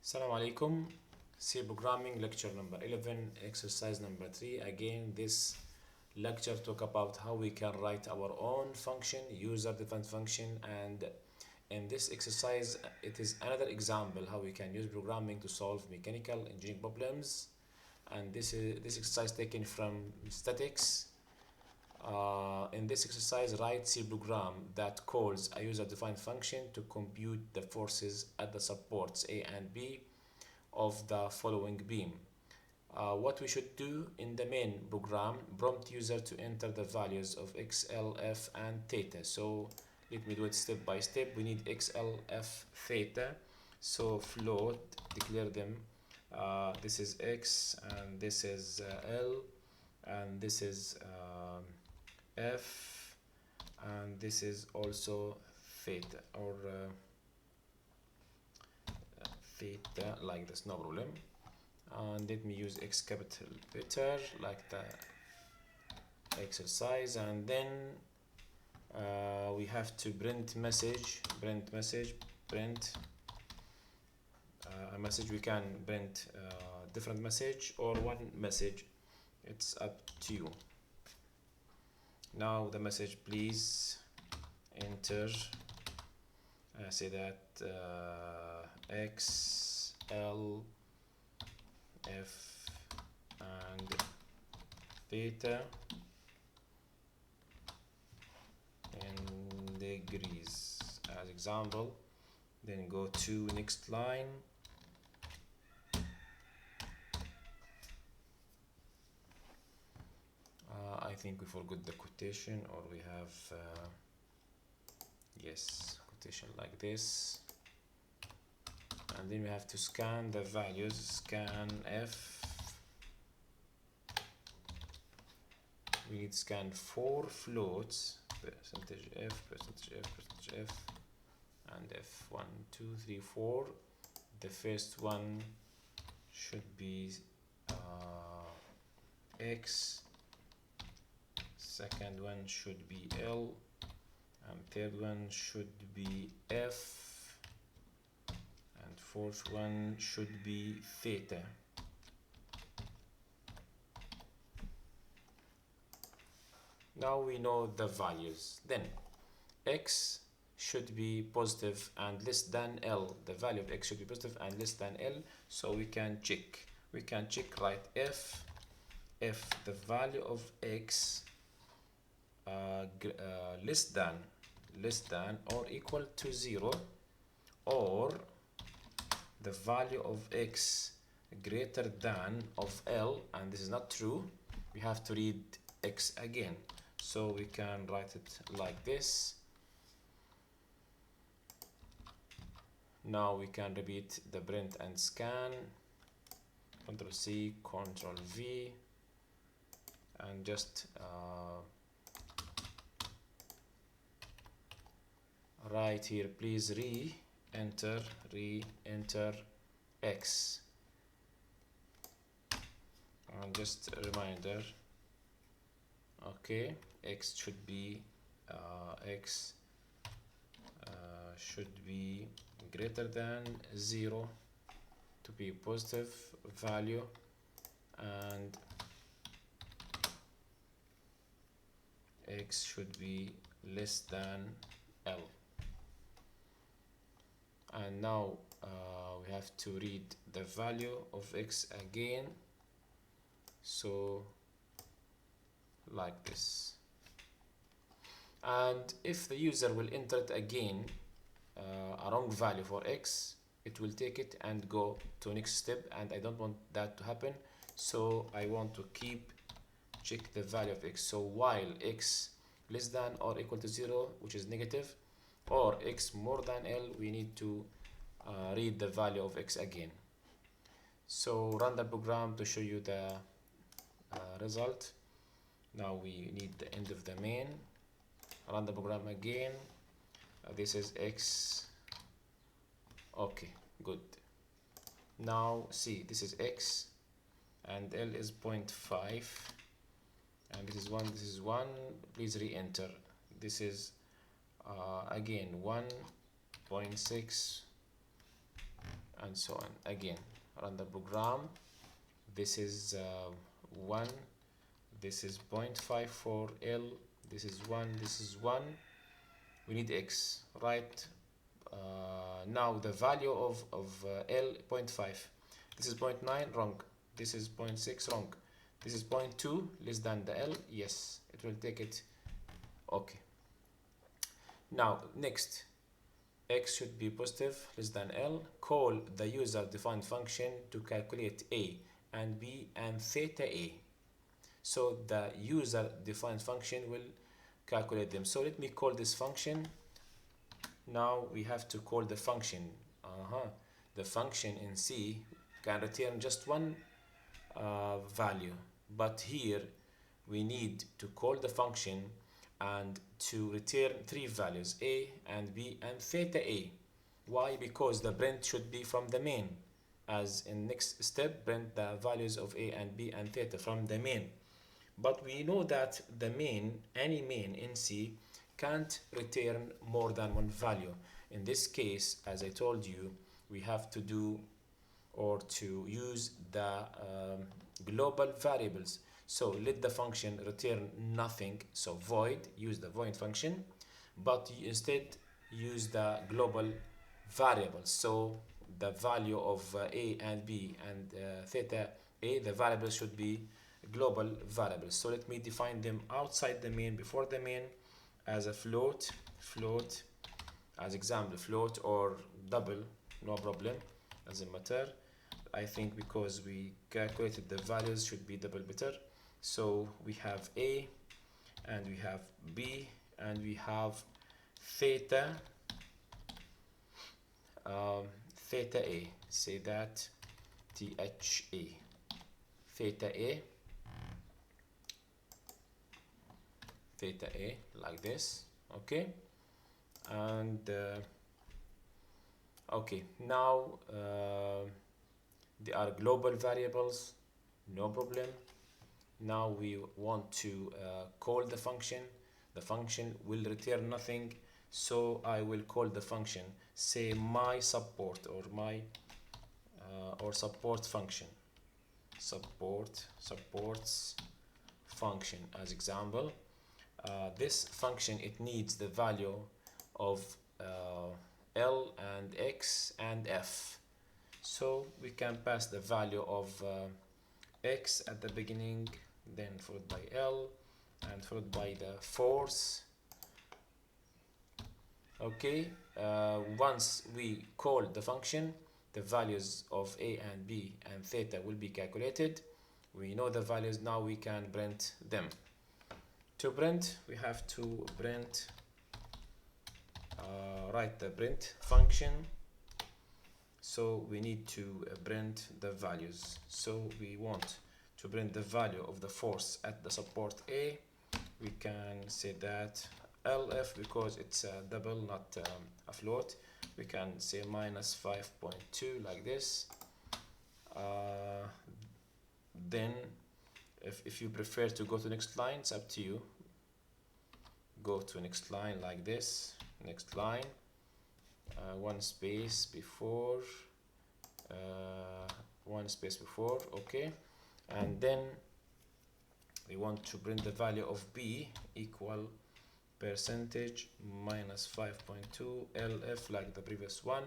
Assalamu alaikum. C programming lecture number 11, exercise number 3. Again, this lecture talk about how we can write our own function, user-defined function, and in this exercise, it is another example how we can use programming to solve mechanical engineering problems. And this exercise taken from statics. In this exercise, write C program that calls a user-defined function to compute the forces at the supports A and B of the following beam. What we should do in the main program, prompt user to enter the values of x, l, f, and theta. So let me do it step by step. We need x, l, f, theta. So float, declare them. This is x, and this is l, and this is f, and this is also theta, or theta, like this, no problem. And let me use x capital letter like the exercise, and then we have to print a message. We can print different message or one message, it's up to you. Now the message, please enter, say that x, l, f, and theta in degrees as example. Then go to next line. I think we forgot the quotation, or we have yes, quotation like this. And then we have to scan the values, scan f. We need to scan 4 floats, percentage f, and f, 1, 2, 3, 4. The first one should be x, second one should be l, and third one should be f, and fourth one should be theta. Now we know the values. Then x should be positive and less than l. The value of x should be positive and less than l. So we can check. Write f the value of x less than or equal to 0, or the value of x greater than of l, and this is not true. We have to read x again. So we can write it like this. Now we can repeat the print and scan, Ctrl C, Ctrl V, and just write here, please re-enter x. And just a reminder, okay, x should be should be greater than 0 to be positive value, and x should be less than l. And now we have to read the value of x again, so like this. And if the user will enter it again a wrong value for x, it will take it and go to next step, and I don't want that to happen. So I want to check the value of x. So while x less than or equal to 0, which is negative, or x more than l, we need to read the value of x again. So run the program to show you the result. Now we need the end of the main. Run the program again. This is x. Okay, good. Now see, this is x, and l is 0.5, and this is 1, this is 1. Please re-enter. This is again 1.6, and so on. Again, run the program. This is 1, this is 0.54 L, this is 1, this is 1. We need x, right? Now the value of L, 0.5. This is 0.9, wrong. This is 0.6, wrong. This is 0.2, less than the L, yes. It will take it, okay. Now, next, x should be positive, less than L. Call the user-defined function to calculate A and B and theta A. So the user-defined function will calculate them. So let me call this function. Now we have to call the function. The function in C can return just one value, but here we need to call the function and to return 3 values, A and B and theta A. Why? Because the print should be from the main. As in next step, print the values of A and B and theta from the main. But we know that the main, any main in C, can't return more than one value. In this case, as I told you, we have to do or to use the global variables. So let the function return nothing, so void, use the void function, but you instead use the global variables. So the value of A and B and theta A, the variables should be global variables. So let me define them outside the main, before the main, as a float, as example, float or double, no problem, doesn't matter. I think because we calculated the values should be double better. So we have A and we have B and we have theta, theta A, say that THA, theta A, theta A, like this, okay? And okay, now they are global variables, no problem. Now we want to call the function. The function will return nothing, so I will call the function, say my support or my or support function, supports function as example. This function, it needs the value of L and X and F. So we can pass the value of X at the beginning, then followed by L and followed by the force. Okay, once we call the function, the values of A and B and theta will be calculated. We know the values, now we can print them. To print, we have to print, write the print function. So we need to print the values. So we want to print the value of the force at the support A. We can say that LF, because it's a double, not a float. We can say minus 5.2 like this. Then if you prefer to go to next line, it's up to you. Go to next line like this, next line, one space before, okay. And then we want to print the value of B equal percentage minus 5.2 LF like the previous one.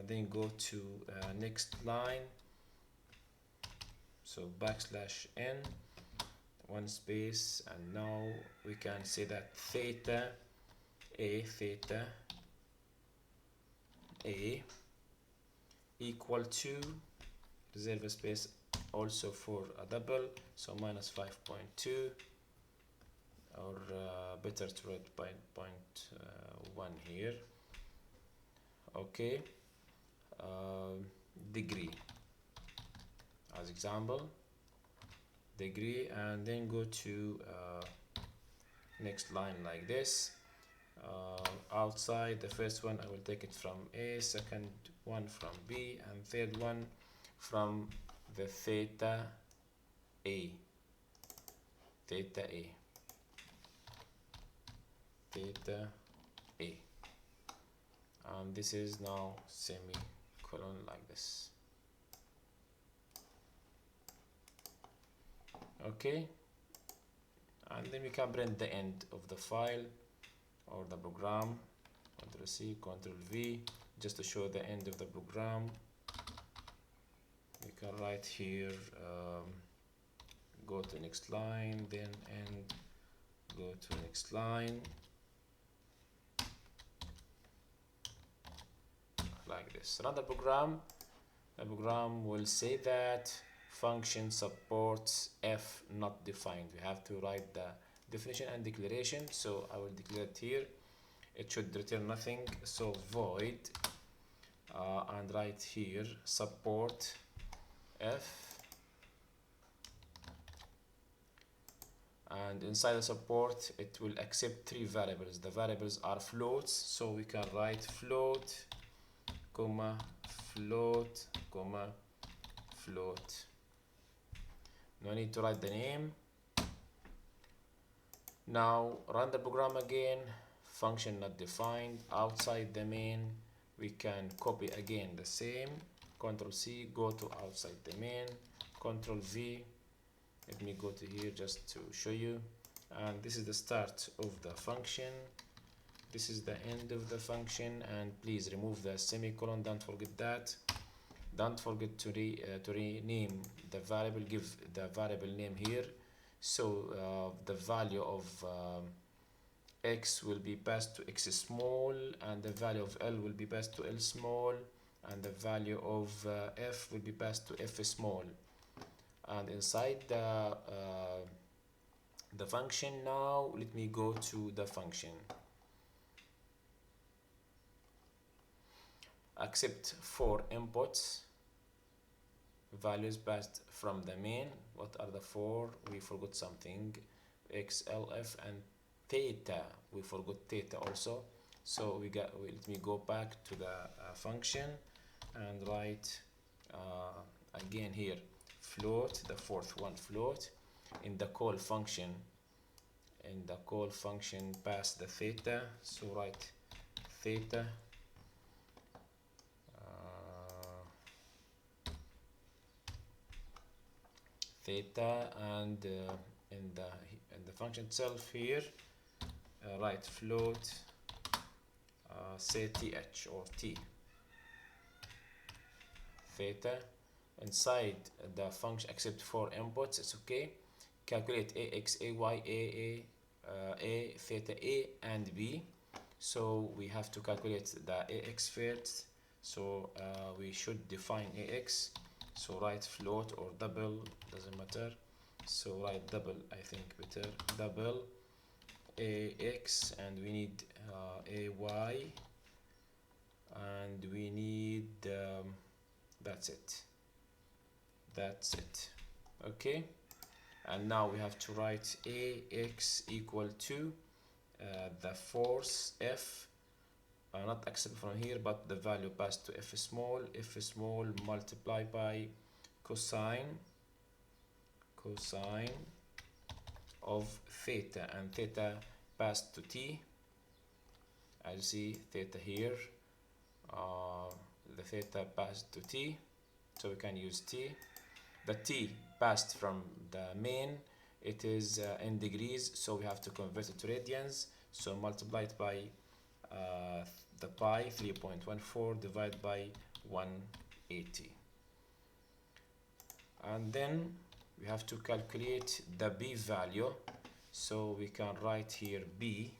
Then go to next line, so \n, one space, and now we can say that theta A equal to, reserve a space also for a double, so minus 5.2, or better to write by 0.1 here, okay. Degree as example, degree, and then go to next line like this. Outside the first one, I will take it from A, second one from B, and third one from the theta A, and this is now semicolon. semicolon like this. Okay, and then we can print the end of the file or the program. Ctrl C, Ctrl V, just to show the end of the program. We can write here, go to next line, then end, go to next line, like this. Run the program. The program will say that function supports f not defined. We have to write the definition and declaration, so I will declare it here. It should return nothing, so void, and write here support f, and inside the support it will accept three variables. The variables are floats, so we can write float, comma, float, comma, float. No need to write the name. Now run the program again. Function not defined. Outside the main, we can copy again the same. Ctrl C, go to outside the main. Ctrl V. Let me go to here just to show you. And this is the start of the function. This is the end of the function, and please remove the semicolon. Don't forget that. Don't forget to rename the variable. Give the variable name here. So the value of x will be passed to x small, and the value of L will be passed to L small, and the value of f will be passed to f small. And inside the function now, let me go to the function. Accept 4 inputs, values passed from the main. What are the 4? We forgot something. X, L, F, and theta. We forgot theta also. So let me go back to the function and write again here float, the fourth one, float. In the call function, pass the theta, so write theta, and in the function itself here, write float, say th or t, theta. Inside the function accept 4 inputs, it's okay. Calculate ax, ay, a, theta a and b. So we have to calculate the ax first, so we should define ax. So write float or double, doesn't matter. So write double, I think better, double ax, and we need ay, and we need that's it. Okay, and now we have to write ax equal to the force f, not accept from here, but the value passed to f small multiplied by cosine of theta, and theta passed to t. As you see theta here, the theta passed to t, so we can use t. The t passed from the main, it is in degrees, so we have to convert it to radians. So multiplied by the pi, 3.14, divided by 180. And then we have to calculate the b value. So we can write here b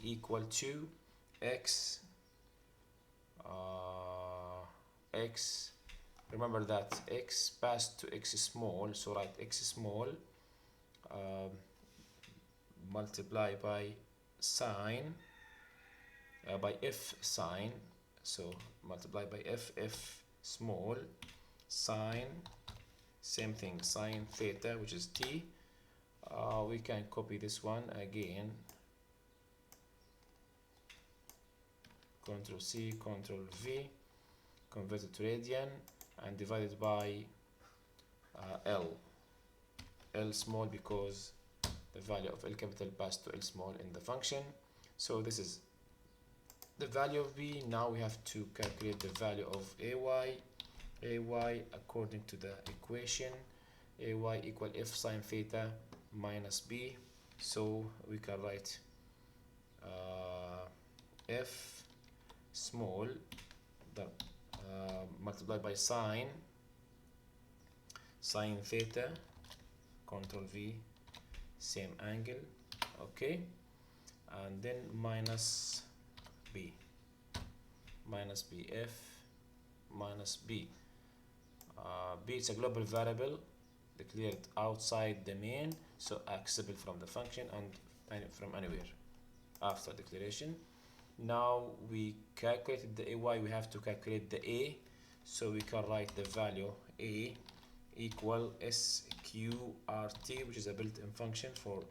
equal to x, remember that x passed to x small, so write x small, multiply by sine, by f sine, so multiply by f small, sine, same thing, sine theta, which is t. We can copy this one again, Ctrl C, Ctrl V, convert it to radian, and divided by L small, because the value of L capital passed to L small in the function. So this is the value of b. Now we have to calculate the value of ay according to the equation. Ay equal f sine theta minus b. So we can write f small the multiplied by sine theta, control v, same angle, okay, and then minus b f minus b. B is a global variable declared outside the main, so accessible from the function and from anywhere after declaration. Now we calculated the ay, we have to calculate the a, so we can write the value a equal sqrt, which is a built-in function for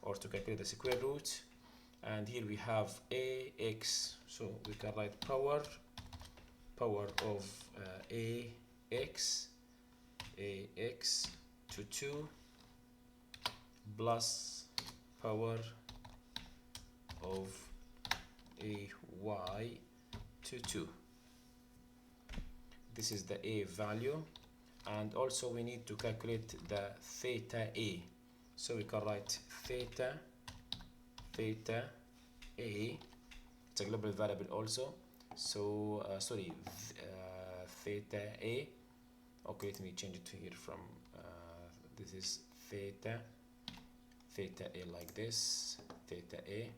or to calculate the square root, and here we have ax, so we can write power of ax to 2 plus power of ay to 2. This is the a value, and also we need to calculate the theta a, so we can write theta a. It's a global variable also, so theta a. Okay, let me change it here from this is theta a like this, theta a,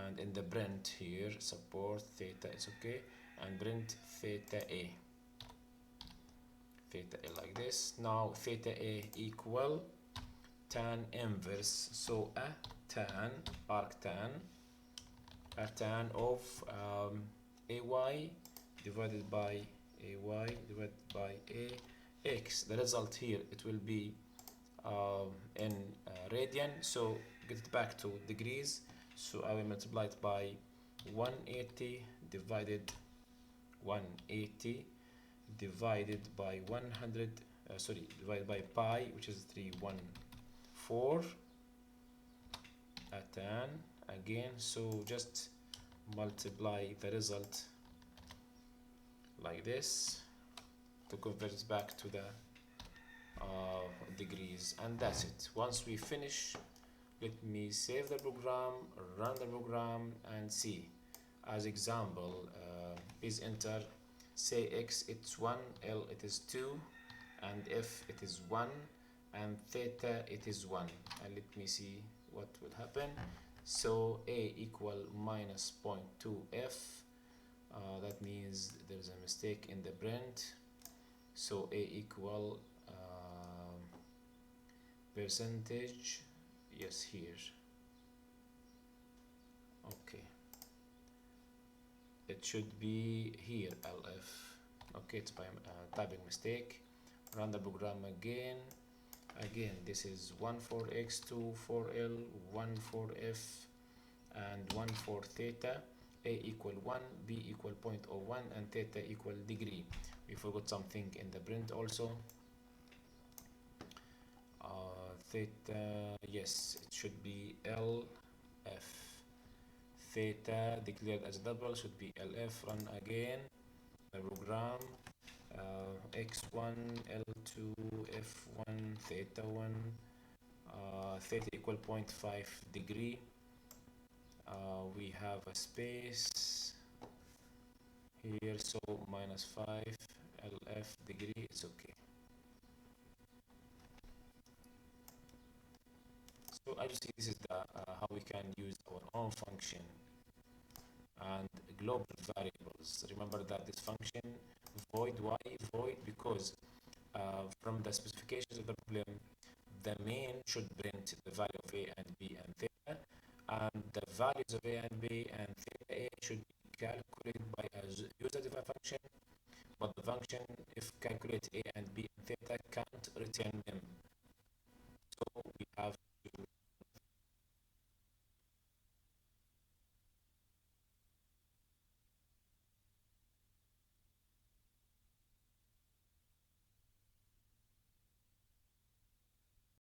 and in the print here support theta is okay, and print theta a like this. Now theta a equal tan inverse, so a tan of ay divided by ax. The result here, it will be in radian, so get it back to degrees, so I will multiply it by 180 divided by 100, divided by pi, which is 314 tan again, so just multiply the result like this to convert it back to the degrees, and that's it. Once we finish, let me save the program, run the program, and see. As example, please enter, say x it's 1, l it is 2, and f it is 1, and theta it is 1, and let me see what will happen. So a equal minus 0.2 f, that means there is a mistake in the print, so a equal percentage, yes, here, okay, it should be here lf, okay, it's by typing mistake. Run the program again, this is 1 for x, 2 for l, 1 for f, and 1 for theta. A equal 1, b equal 0.01, and theta equal degree. We forgot something in the print also. Theta, yes, it should be lf. Theta declared as a double should be lf. Run again the program. X1, L2, F1, theta 1, theta equal 0.5 degree. We have a space here, so minus 5 LF degree, it's okay. So I just see this is the how we can use our own function and global variables. Remember that this function void, why void? Because from the specifications of the problem, the main should print the value of a and b and theta, and the values of a and b and theta a should be calculated by a user-defined function, but the function, if calculate a and b and theta, can't return them.